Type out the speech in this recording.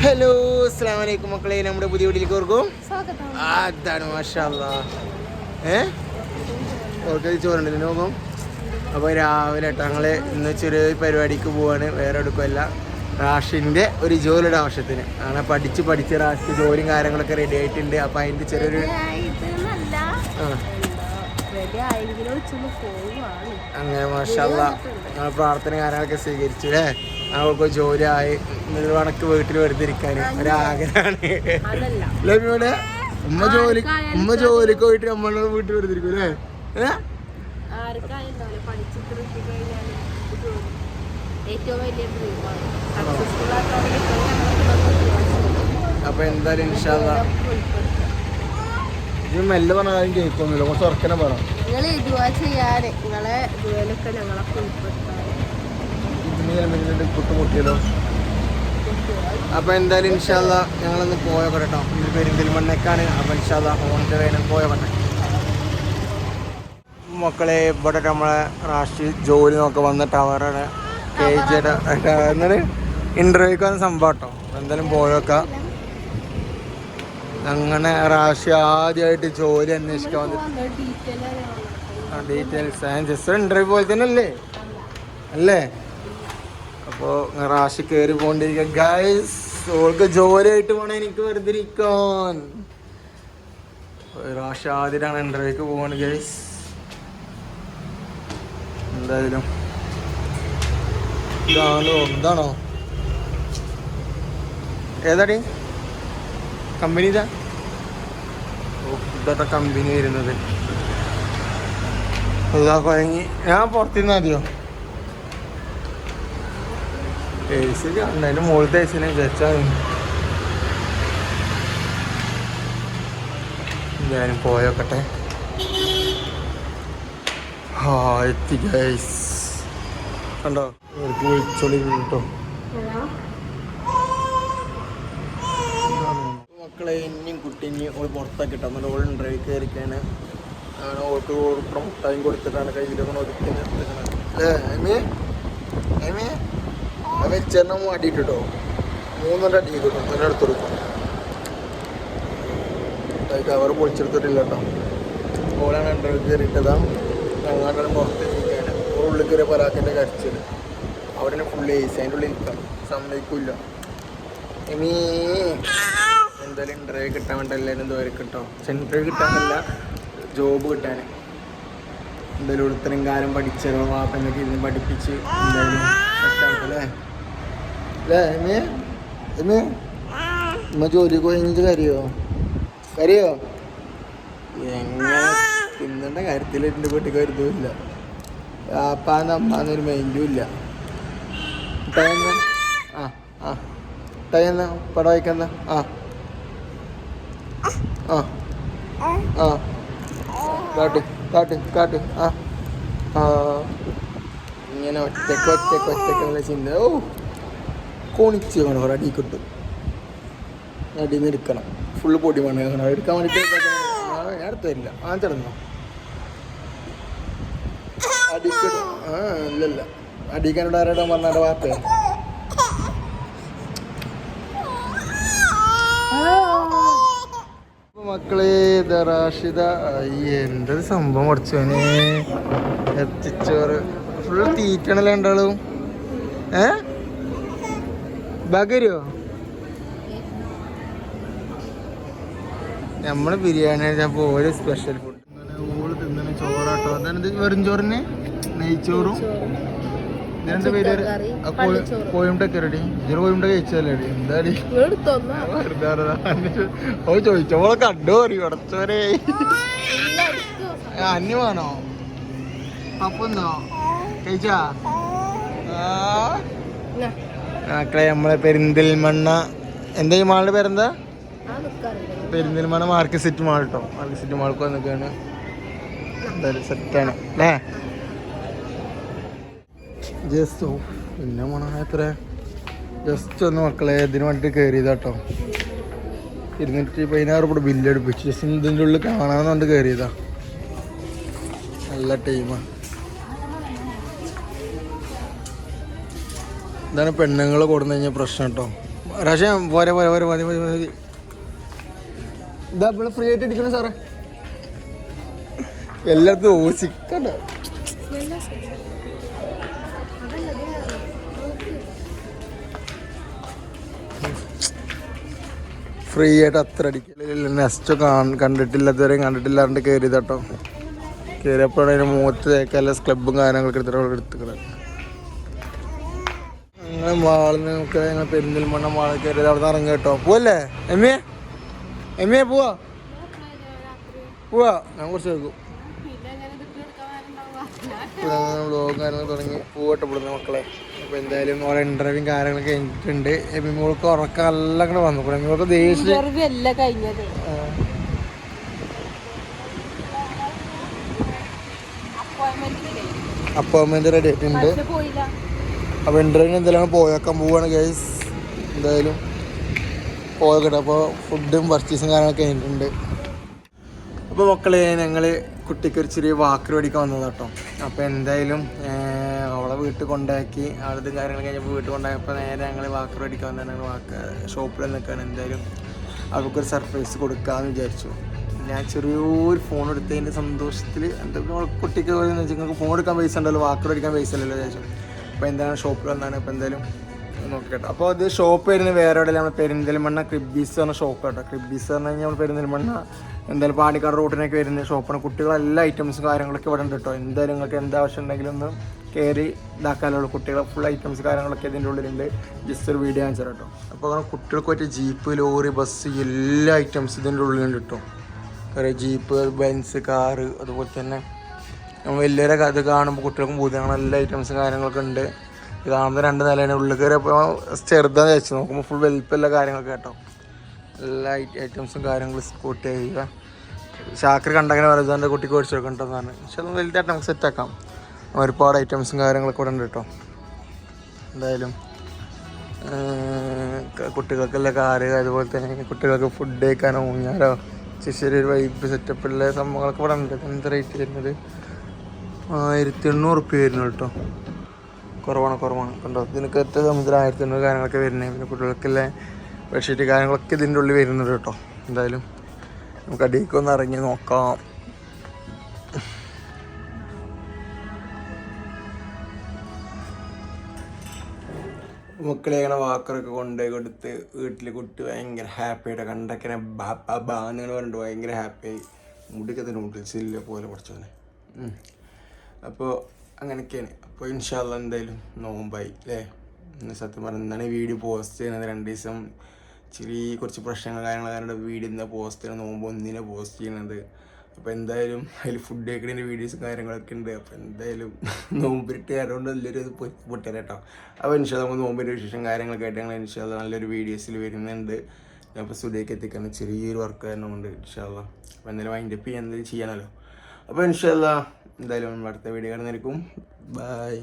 Hello അസ്സലാമു അലൈക്കും മക്കളെ, നമ്മുടെ പുതിയ വീട്ടിലേക്ക് ഓർക്കും അതാണ് മാഷാ അല്ലാഹ്. ഓർക്കത് ചോറുണ്ടല്ലോ നോക്കും. അപ്പോൾ രാവിലെ ഞങ്ങൾ ഇന്ന് ചെറിയ പരിപാടിക്ക് പോവാണ്, വേറെ എടുക്കുമല്ല. റാഷിൻ്റെ ഒരു ജോലിയുടെ ആവശ്യത്തിന് അങ്ങനെ പഠിച്ച് റാഷിൻ്റെ ജോലിയും കാര്യങ്ങളൊക്കെ റെഡി ആയിട്ടുണ്ട്. അപ്പോൾ അതിൻ്റെ ചെറിയൊരു അങ്ങനെ മാഷാ അല്ലാഹ് ഞങ്ങൾ പ്രാർത്ഥന കാര്യങ്ങളൊക്കെ സ്വീകരിച്ചു അല്ലേ. അവൾക്ക് ജോലിയായി വണക്ക് വീട്ടിൽ വെറുതെ ഇരിക്കാൻ ഒരാഗ്രഹമാണ്. അല്ലേ ഉമ്മ ജോലിക്ക് പോയിട്ട് നമ്മളെ വീട്ടിൽ വെറുതെ ഇരിക്കും അല്ലേ. അപ്പൊ എന്തായാലും ഇൻഷാ അല്ലാഹ് ഇത് മെല്ലെ പറഞ്ഞാലും കേൾക്കൊന്നുമില്ല, കുറച്ച് ഉറക്കനെ പറ. കുട്ടുമുട്ടിയല്ലോ. അപ്പൊ എന്തായാലും ഇൻഷാ അല്ലാഹ് ഞങ്ങളൊന്ന് പോയോട്ടെ കേട്ടോ. ഇത് പെരിന്തൽമണ്ണക്കാണ്. അപ്പൊ ഇൻഷാ അല്ലാഹ് ഓണിന്റെ വേണം പോയോട്ടെ മക്കളെ. ഇവിടെ നമ്മളെ റാഷി ജോലി നോക്കി വന്ന ടവറാണ് കേജിയുടെ എന്നാണ് ഇന്റർവ്യൂക്ക് വന്ന സംഭവം കേട്ടോ. എന്തായാലും പോയോക്കാം. അങ്ങനെ റാഷി ആദ്യമായിട്ട് ജോലി അന്വേഷിക്കാൻ വന്നിട്ട് ഡീറ്റെയിൽസ് ജസ്റ്റ് ഇന്റർവ്യൂ പോലെ തന്നെ അല്ലേ. അപ്പോൾ റാഷി കയറി പോണ്ടിരിക്കുക ഗൈസ്. ഓൾക്ക് ജോലിയായിട്ട് പോണേ, എനിക്ക് വെറുതെ ഇരിക്കാൻ. റാഷി ആദ്യമായിട്ടാണ് ഇന്റർവ്യൂക്ക് പോവാണ് ഗൈസ്. എന്തായാലും എന്താണോ ഏതാടി കമ്പനി ഇതാ കമ്പനി വരുന്നത്. ഇതാ കുഴങ്ങി. ഞാൻ പുറത്തുനിന്ന് മതിയോ ഏസി അതിൻ്റെ മുകളിലത്തെ ഏസിനെ വിചാരിച്ചാൽ ഞാനും പോയോക്കട്ടെ. എത്തി ഗൈസ്. കണ്ടോ അവർക്ക് വിളിച്ചോളി കേട്ടോ മക്കളെ. ഇനിയും കുട്ടീനി ഓൾ പുറത്താക്കി ഇട്ടോ. എന്നാൽ ഓൾ ഡ്രൈവ് കയറിക്കാണ്. അങ്ങനെ ഓൾക്ക് മുട്ടായും കൊടുത്തിട്ടാണ് കയ്യിലൊക്കെ ഒതുക്കി വെച്ചെണ്ണം അടിയിട്ടോ. 3 അടി കിട്ടും. അങ്ങനെ എടുത്ത് കൊടുക്കും. കവർ പൊളിച്ചെടുത്തിട്ടില്ല കേട്ടോ. ഓളാണ് ഡ്രൈവ് കയറിയിട്ടതാ. അങ്ങാണ്ടാണ് പുറത്തിരിക്കുകയാണ്. ഉള്ളിൽ കയറിയ പരാക്കിൻ്റെ കരച്ചിൽ. അവിടെ ഫുള്ള് ഏസി. അതിൻ്റെ ഉള്ളിൽ നിൽക്കാം സമ്മതിക്കില്ല. എന്തായാലും ഇൻ്റർവ്യൂ കിട്ടാൻ വേണ്ടി എല്ലാവരും ദൂരം കിട്ടോ. ഇൻ്റർവ്യൂ കിട്ടാനല്ല, ജോബ് കിട്ടാൻ. എന്തായാലും ഇത്രയും കാലം പഠിച്ചോ വാപ്പനൊക്കെ ഇരുന്ന് പഠിപ്പിച്ച് എന്തായാലും സെറ്റാക്കല്ലേ അല്ലേ. ഉമ്മ ജോലിക്ക് പോയിട്ട് കരയോ എങ്ങനെ തിന്നേണ്ട കാര്യത്തിൽ എൻ്റെ വീട്ടിൽ കരുതുമില്ല. അപ്പാന്ന് അമ്മാന്നൊരു മൈൻഡും ഇല്ല. ടൈന്ന പടം വായിക്കുന്ന കാട്ട് ഇങ്ങനെ ഒറ്റക്കുള്ള ചിന്ത. കോണിച്ച് വേണം കുറെ അടി കിട്ടും. അടിയിൽ നിന്ന് എടുക്കണം. ഫുള്ള് പൊടി വേണം എടുക്കാൻ വേണ്ടിയിട്ട്. ഞാൻ അടുത്ത് തരില്ല. ചെടന്നോ അടിക്കിടും. ഇല്ലല്ല അടിക്കാനോട് ആരോടാ പറഞ്ഞാൽ വാർത്ത. മക്കളെ റാഷിദ എന്തൊരു സംഭവം കുറച്ചോനെ. എത്തിച്ചോറ് ഫുള്ള് തീറ്റണല്ലോ രണ്ടാളും. ബകരോ നമ്മള് ബിരിയാണി കഴിച്ചപ്പോൾ ഓരോ സ്പെഷ്യൽ ഫുഡ് ഓള് തിന്നണ ചോറാട്ടോ. അതായത് വെറും ചോറിന് നെയ്ച്ചോറും ഇതിന്റെ പേര് കോയമ്പട്ടൊക്കെ റെഡി. ഇതിന് കോയമ്പട്ട കഴിച്ചല്ലേ എന്താടി ഓ ചോദിച്ചോളെ കണ്ടു പറയും ഉടച്ചോരെ. അന്യമാണോ പപ്പൊന്നോ കഴിച്ചാ മക്കളെ. നമ്മളെ പെരിന്തൽമണ്ണ എന്താ ഈ മാളുടെ പേരെന്താ? പെരിന്തൽമണ്ണ മാർക്കറ്റ് സിറ്റി മാൾ കേട്ടോ. മാർക്കറ്റ് സിറ്റി മാൾക്ക് വന്നിട്ടാണ്. എന്തായാലും സെറ്റാണ് അല്ലേ. ജസ്റ്റ് പിന്നെ എത്ര ജസ്റ്റ് ഒന്ന് മക്കളെ ഇതിന് വേണ്ടിയിട്ട് കയറിയതാട്ടോ. 216 രൂപ ബില്ല് അടുപ്പിച്ചു. ജസ്റ്റ് ഇതിൻ്റെ ഉള്ളിൽ കാണാമെന്നുകൊണ്ട് കയറിയതാ. നല്ല ടീമാണ്. ഇതാണ് പെണ്ണുങ്ങൾ കൊടുന്നു കഴിഞ്ഞാൽ പ്രശ്നം കേട്ടോ. പക്ഷേ പോരെ പോരെ പോരെ മതി മതി മതി. ഇതാ ഇവിടെ ഫ്രീ ആയിട്ട് ഇരിക്കണം സാറേ. എല്ലായിടത്തും ഓസിക്കണ്ട. ഫ്രീ ആയിട്ട് അത്ര അടിക്കലില്ല. നെക്സ്റ്റ് കണ്ടിട്ടില്ലാത്തവരെയും കണ്ടിട്ടില്ലാണ്ട് കയറിയത് കേട്ടോ. കയറിയപ്പോഴാണ് അതിന് മുഖത്ത് തേക്കല്ല ക്ലബും കാര്യങ്ങളൊക്കെ എടുത്തിട്ട് അങ്ങനെ മാളിൽ നമുക്ക് ഞങ്ങൾ പെരിന്തൽമണ്ണ മാളിൽ കയറിയത് അവിടെ നിന്ന് ഇറങ്ങി കേട്ടോ. പോവല്ലേ എമ്മയെ പോവാ ഞാൻ കുറച്ച് കേൾക്കും. വ്ലോഗും കാര്യങ്ങൾ തുടങ്ങി പൂവട്ടപ്പെടുന്ന മക്കളെ. അപ്പോൾ എന്തായാലും ഓരോ ഇൻ്റർവ്യൂവും കാര്യങ്ങളൊക്കെ കഴിഞ്ഞിട്ടുണ്ട്. എമ്മിമോൾക്ക് ഉറക്കം എല്ലാം കൂടെ വന്നു. എമ്മിമോൾക്ക് ദേഷ്യം അപ്പോയിൻമെന്റ് റെഡി ആയിട്ടുണ്ട്. അപ്പോൾ ഇൻ്റർവ്യൂവിന് എന്തായാലും പോയേക്കാൻ പോവുകയാണ് ഗൈസ്. എന്തായാലും പോകട്ടെ. അപ്പോൾ ഫുഡും പർച്ചേസും കാര്യങ്ങളൊക്കെ കഴിഞ്ഞിട്ടുണ്ട്. അപ്പോൾ മക്കളെ ഞങ്ങൾ കുട്ടിക്ക് ഒരു ചെറിയ വാക്കർ മേടിക്കാൻ വന്നത് കേട്ടോ. അപ്പോൾ എന്തായാലും അവളെ വീട്ടിൽ കൊണ്ടാക്കി അവിടുത്തെ കാര്യങ്ങൾ കഴിഞ്ഞപ്പോൾ വീട്ടിൽ കൊണ്ടാക്കിയപ്പോൾ നേരെ ഞങ്ങൾ വാക്കർ മേടിക്കാൻ വന്നതാണ്. ഞങ്ങൾ ഷോപ്പിൽ നിൽക്കുകയാണ്. എന്തായാലും അവൾക്കൊരു സർപ്രൈസ് കൊടുക്കാമെന്ന് വിചാരിച്ചു. ഞാൻ ചെറിയൊരു ഫോൺ എടുത്തതിൻ്റെ സന്തോഷത്തിൽ എന്താ കുട്ടിക്ക് നിങ്ങൾക്ക് ഫോൺ എടുക്കാൻ പൈസ ഉണ്ടല്ലോ, വാക്കർ മേടിക്കാൻ പൈസ ഉണ്ടല്ലോ വിചാരിച്ചു. അപ്പോൾ എന്താണ് ഷോപ്പിൽ വന്നാണ്. അപ്പോൾ എന്തായാലും നോക്കട്ടെ. അപ്പോൾ അത് ഷോപ്പ് വരുന്നത് വേറെ എവിടെ നമ്മൾ പെരിന്തൽമണ്ണ ക്രിബീസ് പറഞ്ഞ ഷോപ്പ് കേട്ടോ. ക്രിബീസ് പറഞ്ഞു കഴിഞ്ഞാൽ നമ്മൾ പെരിന്തൽമണ്ണ എന്തായാലും പാണ്ടിക്കാട് റൂട്ടിനൊക്കെ വരുന്ന ഷോപ്പാണ്. കുട്ടികളെല്ലാ ഐറ്റംസും കാര്യങ്ങളൊക്കെ ഇവിടെ ഉണ്ട് കേട്ടോ. എന്തായാലും നിങ്ങൾക്ക് എന്താ ആവശ്യം ഉണ്ടെങ്കിലും ഒന്ന് കയറി ഇതാക്കാനുള്ളൂ. കുട്ടികളെ ഫുൾ ഐറ്റംസ് കാര്യങ്ങളൊക്കെ ഇതിൻ്റെ ഉള്ളിലുണ്ട്. ജസ്റ്റ് ഒരു വീഡിയോ കാണിച്ചു കേട്ടോ. അപ്പോൾ അങ്ങനെ കുട്ടികൾക്ക് പറ്റിയ ജീപ്പ്, ലോറി, ബസ് എല്ലാ ഐറ്റംസ് ഇതിൻ്റെ ഉള്ളിലുണ്ട് കേട്ടോ. കുറേ ജീപ്പ്, ബെൻസ്, കാറ്, അതുപോലെ തന്നെ നമ്മൾ വലിയൊരു അത് കാണുമ്പോൾ കുട്ടികൾക്കും ബോധ്യമാണ് എല്ലാ ഐറ്റംസും കാര്യങ്ങളൊക്കെ ഉണ്ട്. ഇത് കാണുന്നത് 2 നിലയാണ്. ഉള്ളിൽ കയറിയപ്പോൾ ചെറുതാന്ന് വെച്ച് നോക്കുമ്പോൾ ഫുൾ വലിപ്പമുള്ള കാര്യങ്ങളൊക്കെ കേട്ടോ. എല്ലാ ഐറ്റംസും കാര്യങ്ങളും സ്കൂട്ടി ചെയ്യുക. ഷാക്കർ കണ്ടങ്ങനെ പറയുന്നത് കുട്ടിക്ക് മേടിച്ച് കൊടുക്കേണ്ടതാണ്. പക്ഷെ അതൊന്നും വലുതായിട്ട് നമുക്ക് സെറ്റാക്കാം. ഒരുപാട് ഐറ്റംസും കാര്യങ്ങളൊക്കെ ഇവിടെ ഉണ്ട് കേട്ടോ. എന്തായാലും കുട്ടികൾക്കുള്ള കാറ്, അതുപോലെ തന്നെ കുട്ടികൾക്ക് ഫുഡ് കഴിക്കാനോ ഊഞ്ഞാലോ ചെറിയൊരു വൈബ് സെറ്റപ്പുള്ള സംഭവങ്ങളൊക്കെ ഇവിടെ ഉണ്ട്. എന്ത് റേറ്റ് വരുന്നത് 1800 വരുന്നു കേട്ടോ. കുറവാണ് കണ്ടോ. ഇതിനൊക്കെ എത്ര സമുദ്രം 1800 കാര്യങ്ങളൊക്കെ വരുന്നത്. പിന്നെ കുട്ടികൾക്കുള്ള ബെഡ്ഷീറ്റ് കാര്യങ്ങളൊക്കെ ഇതിൻ്റെ ഉള്ളിൽ വരുന്നുണ്ട് കേട്ടോ. എന്തായാലും നമുക്ക് അടിയിലേക്കൊന്ന് ഇറങ്ങി നോക്കാം. മക്കളെ അങ്ങനെ വാക്കറൊക്കെ കൊണ്ടുപോയി കൊടുത്ത് വീട്ടിൽ കുട്ടി ഭയങ്കര ഹാപ്പിയായിട്ട് കണ്ടൊക്കെ ബാന്നുകൾ പറഞ്ഞിട്ട് ഭയങ്കര ഹാപ്പിയായി. മുടിക്കത്തെ നൂഡിൽസ് ഇല്ല പോലെ കുറച്ചോനെ. അപ്പോൾ അങ്ങനെയൊക്കെയാണ്. അപ്പോൾ ഇൻഷാ അല്ലാഹ് എന്തായാലും നോമ്പായി അല്ലേ. സത്യം പറഞ്ഞാൽ എന്താണ് ഈ വീഡിയോ പോസ്റ്റ് ചെയ്യുന്നത് 2 ദിവസം കുറച്ച് പ്രശ്നങ്ങൾ കാര്യങ്ങൾ വീഡിയോ ഇന്ന് പോസ്റ്റ് ചെയ്യണം. നോമ്പ് 1 പോസ്റ്റ് ചെയ്യണത്. അപ്പോൾ എന്തായാലും അതിൽ ഫുഡ് കഴിക്കുന്നതിൻ്റെ വീഡിയോസും കാര്യങ്ങളൊക്കെ ഉണ്ട്. അപ്പോൾ എന്തായാലും നോമ്പിട്ട് അതുകൊണ്ട് നല്ലൊരു ഇത് പൊട്ടര കേട്ടോ. അപ്പോൾ ഇൻഷാ അല്ലാഹ് നമ്മൾ നോമ്പിൻ്റെ വിശേഷം കാര്യങ്ങളൊക്കെ ആയിട്ട് ഞങ്ങൾ ഇൻഷാ അല്ലാഹ് നല്ലൊരു വീഡിയോസിൽ വരുന്നുണ്ട്. ഞാൻ ഇപ്പോൾ സ്റ്റുഡിയോക്ക് എത്തിക്കാൻ ചെറിയൊരു വർക്ക് കാരണമുണ്ട് ഇൻഷാ അല്ലാഹ്. അപ്പോൾ എന്തായാലും വൈൻഡപ്പ് ചെയ്യാൻ എന്തെങ്കിലും ചെയ്യാനല്ലോ. അപ്പോൾ ഇൻഷാ അല്ലാഹ് എന്തായാലും അടുത്ത വീഡിയോ കാണുന്നതായിരിക്കും. ബൈ.